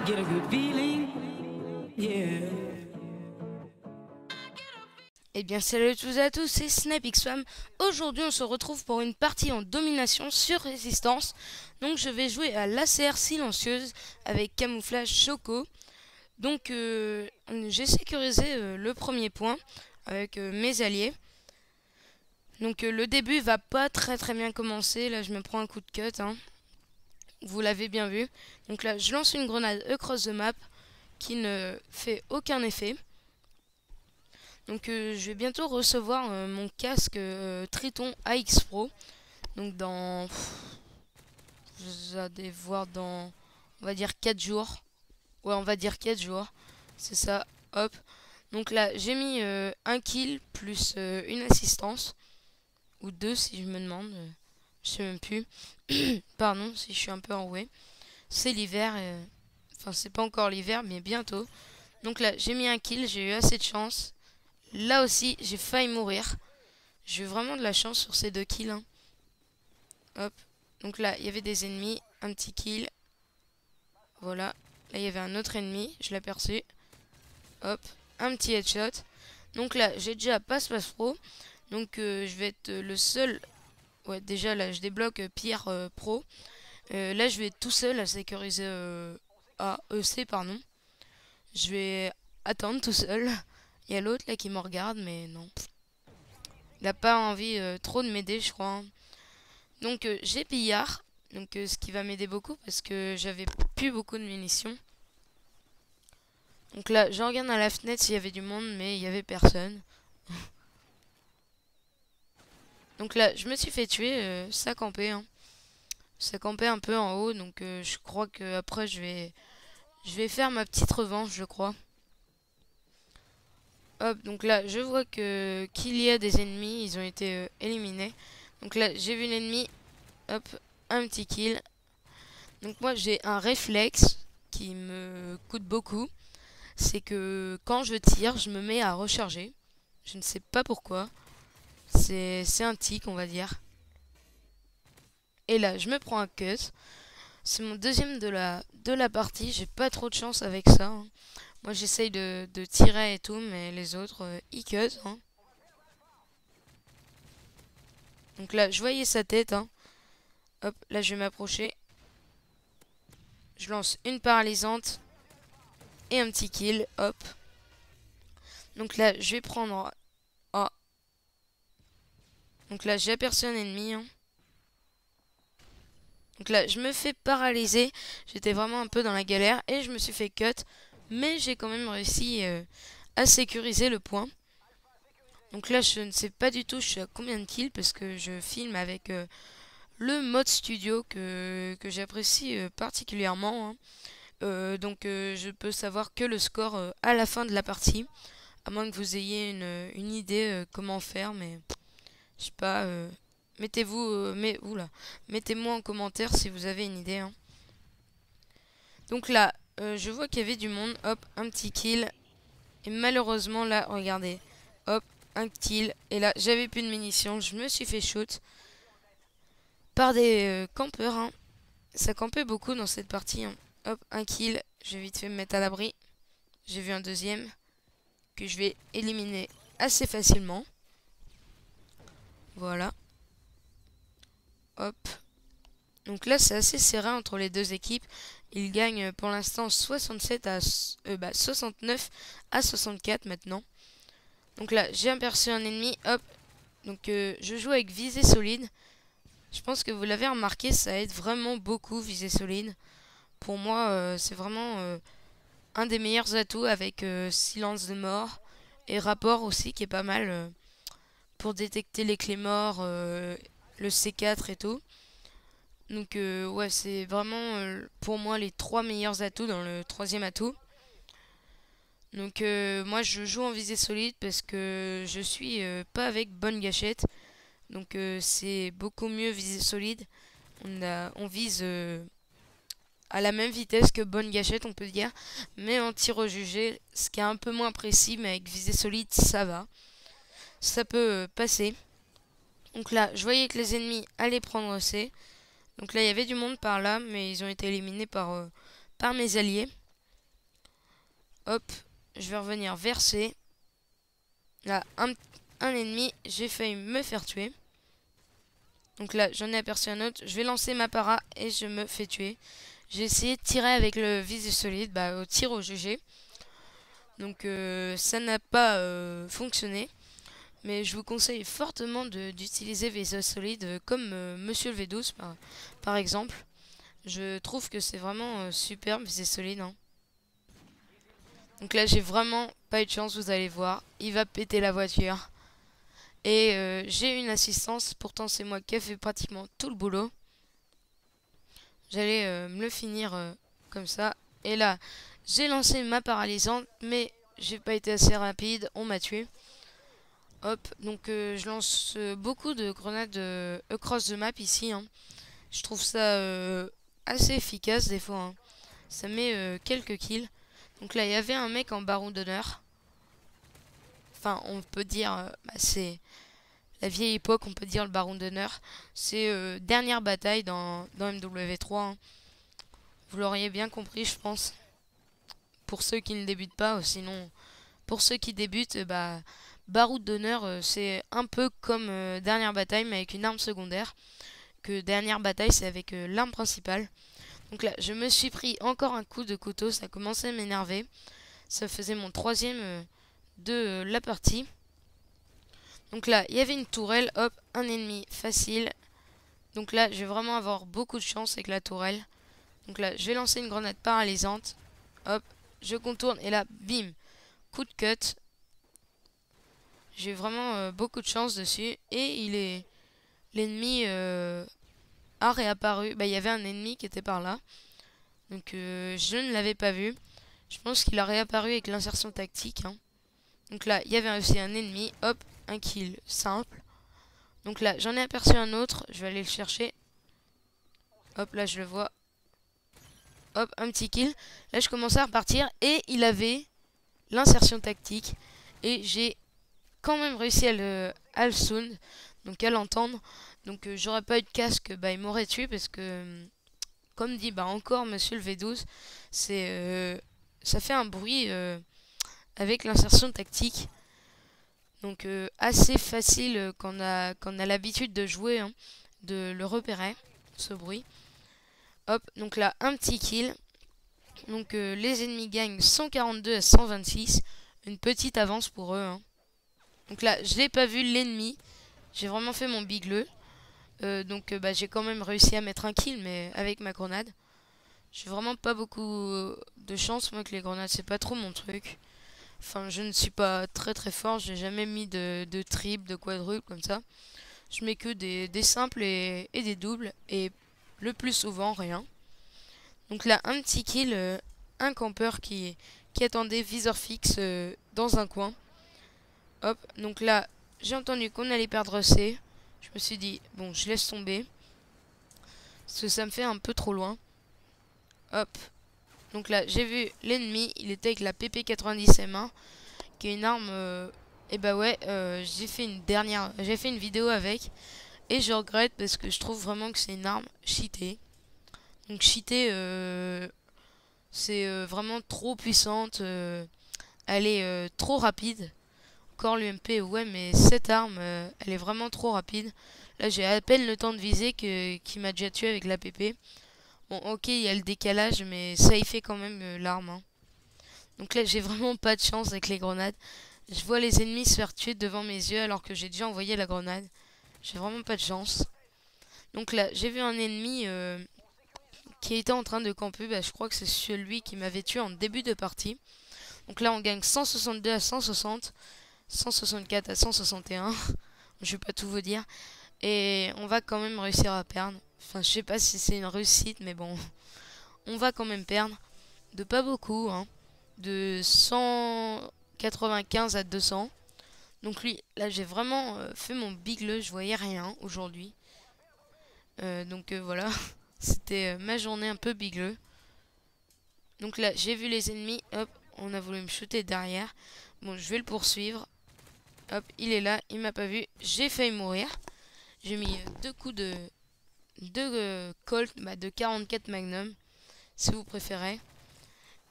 get a good feeling, yeah. Eh bien salut à tous et à tous, c'est SnapXFam. Aujourd'hui on se retrouve pour une partie en domination sur résistance. Donc je vais jouer à l'ACR silencieuse avec camouflage Choco. Donc j'ai sécurisé le premier point avec mes alliés. Donc le début va pas très bien commencer. Là je me prends un coup de cut, hein. Vous l'avez bien vu. Donc là je lance une grenade across the map qui ne fait aucun effet. Donc je vais bientôt recevoir mon casque Triton AX Pro. Donc dans... vous allez voir dans... on va dire 4 jours. Ouais, on va dire 4 jours. C'est ça, hop. Donc là, j'ai mis un kill plus une assistance. Ou deux si je me demande. Je sais même plus. Pardon si je suis un peu enroué. C'est l'hiver. Enfin, c'est pas encore l'hiver, mais bientôt. Donc là, j'ai mis un kill. J'ai eu assez de chance. Là aussi, j'ai failli mourir. J'ai eu vraiment de la chance sur ces deux kills, hein. Hop. Donc là, il y avait des ennemis. Un petit kill. Voilà. Là, il y avait un autre ennemi. Je l'ai aperçu. Hop. Un petit headshot. Donc là, j'ai déjà passe pro. Donc je vais être le seul. Ouais, déjà là, je débloque Pierre Pro. Là, je vais être tout seul à sécuriser à EC, pardon. Je vais attendre tout seul. Il y a l'autre là qui me regarde, mais non. Il n'a pas envie trop de m'aider, je crois, hein. Donc j'ai pillard. Donc ce qui va m'aider beaucoup parce que j'avais plus beaucoup de munitions. Donc là, je regarde à la fenêtre s'il y avait du monde, mais il n'y avait personne. Donc là, je me suis fait tuer, ça campait, hein. Ça campait un peu en haut, donc je crois que après je vais faire ma petite revanche, je crois. Hop, donc là, je vois qu'il y a des ennemis, ils ont été éliminés. Donc là, j'ai vu l'ennemi, hop, un petit kill. Donc moi, j'ai un réflexe qui me coûte beaucoup. C'est que quand je tire, je me mets à recharger. Je ne sais pas pourquoi. C'est un tic, on va dire. Et là, je me prends un cut. C'est mon deuxième de la partie. J'ai pas trop de chance avec ça, hein. Moi, j'essaye de tirer et tout, mais les autres, ils cut, hein. Donc là, je voyais sa tête, hein. Hop, là, je vais m'approcher. Je lance une paralysante. Et un petit kill, hop. Donc là, je vais prendre... Oh. Donc là, j'ai aperçu un ennemi, hein. Donc là, je me fais paralyser. J'étais vraiment un peu dans la galère. Et je me suis fait cut. Mais j'ai quand même réussi à sécuriser le point. Donc là, je ne sais pas du tout je suis à combien de kills. Parce que je filme avec le mode studio que j'apprécie particulièrement, hein. Donc je peux savoir que le score à la fin de la partie. À moins que vous ayez une idée comment faire. Mais je sais pas... mettez-vous... mettez-moi en commentaire si vous avez une idée, hein. Donc là, je vois qu'il y avait du monde. Hop, un petit kill. Et malheureusement, là, regardez. Hop, un kill. Et là, j'avais plus de munitions. Je me suis fait shoot par des campeurs, hein. Ça campait beaucoup dans cette partie, hein. Hop, un kill. Je vais vite fait me mettre à l'abri. J'ai vu un deuxième que je vais éliminer assez facilement. Voilà. Hop. Donc là, c'est assez serré entre les deux équipes. Ils gagnent pour l'instant 69 à 64 maintenant. Donc là, j'ai aperçu un ennemi. Hop. Donc je joue avec visée solide. Je pense que vous l'avez remarqué, ça aide vraiment beaucoup visée solide. Pour moi, c'est vraiment un des meilleurs atouts avec silence de mort. Et rapport aussi qui est pas mal pour détecter les clés morts, le C4 et tout. Donc ouais, c'est vraiment pour moi les trois meilleurs atouts dans le troisième atout. Donc moi je joue en visée solide parce que je suis pas avec bonne gâchette. Donc c'est beaucoup mieux visée solide. On vise à la même vitesse que bonne gâchette, on peut dire. Mais en tir au jugé, ce qui est un peu moins précis, mais avec visée solide, ça va. Ça peut passer. Donc là, je voyais que les ennemis allaient prendre C. Donc là, il y avait du monde par là, mais ils ont été éliminés par mes alliés. Hop, je vais revenir verser. Là, un ennemi, j'ai failli me faire tuer. Donc là, j'en ai aperçu un autre. Je vais lancer ma para et je me fais tuer. J'ai essayé de tirer avec le visé solide, au tir au GG. Donc ça n'a pas fonctionné. Mais je vous conseille fortement d'utiliser visé solide comme Monsieur le V12 par exemple. Je trouve que c'est vraiment superbe visé solide. Hein. Donc là, j'ai vraiment pas eu de chance, vous allez voir. Il va péter la voiture. Et j'ai une assistance, pourtant c'est moi qui ai fait pratiquement tout le boulot. J'allais me le finir comme ça. Et là, j'ai lancé ma paralysante, mais j'ai pas été assez rapide, on m'a tué. Hop, donc je lance beaucoup de grenades across the map ici. Hein. Je trouve ça assez efficace des fois. Hein. Ça met quelques kills. Donc là, il y avait un mec en baron d'honneur. Enfin, on peut dire, c'est la vieille époque, on peut dire le baron d'honneur. C'est dernière bataille dans MW3. Hein. Vous l'auriez bien compris, je pense. Pour ceux qui ne débutent pas, sinon, pour ceux qui débutent, baron d'honneur, c'est un peu comme dernière bataille, mais avec une arme secondaire. Que dernière bataille, c'est avec l'arme principale. Donc là, je me suis pris encore un coup de couteau, ça commençait à m'énerver. Ça faisait mon troisième de la partie. Donc là, il y avait une tourelle, hop, un ennemi facile. Donc là, je vais vraiment avoir beaucoup de chance avec la tourelle. Donc là, je vais lancer une grenade paralysante. Hop, je contourne et là, bim, coup de cut. J'ai vraiment beaucoup de chance dessus. Et l'ennemi a réapparu. Il y avait un ennemi qui était par là. Donc je ne l'avais pas vu. Je pense qu'il a réapparu avec l'insertion tactique. Hein. Donc là, il y avait aussi un ennemi. Hop, un kill simple. Donc là, j'en ai aperçu un autre. Je vais aller le chercher. Hop, là, je le vois. Hop, un petit kill. Là, je commençais à repartir. Et il avait l'insertion tactique. Et j'ai quand même réussi à le sound. Donc à l'entendre. Donc j'aurais pas eu de casque. Il m'aurait tué parce que... Comme dit, encore Monsieur le V12. Ça fait un bruit avec l'insertion tactique. Donc assez facile quand on a l'habitude de jouer, hein, de le repérer, ce bruit. Hop, donc là, un petit kill. Donc les ennemis gagnent 142 à 126. Une petite avance pour eux. Hein. Donc là, je n'ai pas vu l'ennemi. J'ai vraiment fait mon bigleux. Donc j'ai quand même réussi à mettre un kill, mais avec ma grenade. J'ai vraiment pas beaucoup de chance, moi, que les grenades, c'est pas trop mon truc. Enfin, je ne suis pas très très fort, j'ai jamais mis de triple, de quadruple comme ça. Je mets que des simples et des doubles, et le plus souvent rien. Donc là, un petit kill, un campeur qui attendait viseur fixe dans un coin. Hop, donc là, j'ai entendu qu'on allait perdre C. Je me suis dit, bon, je laisse tomber. Parce que ça me fait un peu trop loin. Hop. Donc là, j'ai vu l'ennemi, il était avec la PP90M1, qui est une arme... et j'ai fait une vidéo avec, et je regrette parce que je trouve vraiment que c'est une arme cheatée. Donc cheatée, c'est vraiment trop puissante, elle est trop rapide. Encore l'UMP, ouais, mais cette arme, elle est vraiment trop rapide. Là, j'ai à peine le temps de viser qui m'a déjà tué avec la PP. Bon, ok, il y a le décalage, mais ça y fait quand même l'arme. Hein. Donc là, j'ai vraiment pas de chance avec les grenades. Je vois les ennemis se faire tuer devant mes yeux alors que j'ai déjà envoyé la grenade. J'ai vraiment pas de chance. Donc là, j'ai vu un ennemi qui était en train de camper. Je crois que c'est celui qui m'avait tué en début de partie. Donc là, on gagne 162 à 160. 164 à 161. Je vais pas tout vous dire. Et on va quand même réussir à perdre. Enfin, je sais pas si c'est une réussite, mais bon. On va quand même perdre. De pas beaucoup, hein. De 195 à 200. Donc lui, là, j'ai vraiment fait mon bigleux. Je voyais rien aujourd'hui. Donc voilà. C'était ma journée un peu bigleux. Donc là, j'ai vu les ennemis. Hop, on a voulu me shooter derrière. Bon, je vais le poursuivre. Hop, il est là. Il m'a pas vu. J'ai failli mourir. J'ai mis deux coups de Colt, de 44 Magnum, si vous préférez.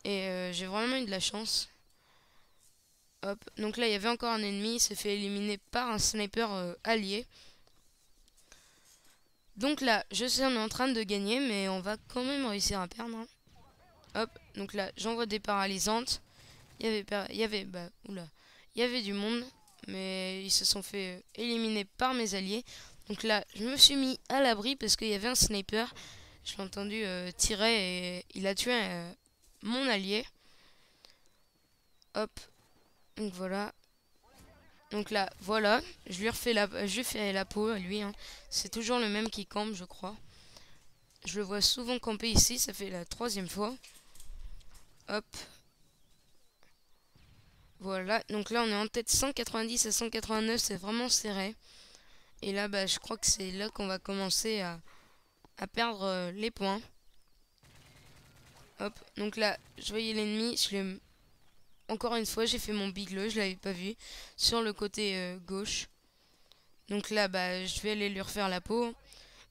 Et j'ai vraiment eu de la chance. Hop, donc là il y avait encore un ennemi, il s'est fait éliminer par un sniper allié. Donc là, je sais on est en train de gagner, mais on va quand même réussir à perdre, hein. Hop, donc là j'envoie des paralysantes. Il y avait du monde, mais ils se sont fait éliminer par mes alliés. Donc là, je me suis mis à l'abri parce qu'il y avait un sniper. Je l'ai entendu tirer et il a tué mon allié. Hop, donc voilà. Donc là, voilà, je lui fais la peau à lui, hein. C'est toujours le même qui campe, je crois. Je le vois souvent camper ici, ça fait la 3e fois. Hop, voilà. Donc là, on est en tête 190 à 189, c'est vraiment serré. Et là, bah, je crois que c'est là qu'on va commencer à perdre les points. Hop, donc là, je voyais l'ennemi, encore une fois, j'ai fait mon bigleux, je l'avais pas vu, sur le côté gauche. Donc là, bah, je vais aller lui refaire la peau.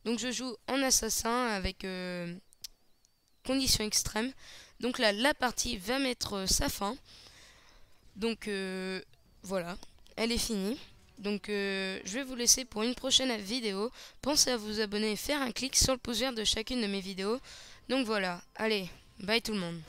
Donc je joue en assassin avec conditions extrêmes. Donc là, la partie va mettre sa fin. Donc voilà, elle est finie. Donc je vais vous laisser pour une prochaine vidéo. Pensez à vous abonner et faire un clic sur le pouce vert de chacune de mes vidéos. Donc voilà, allez, bye tout le monde.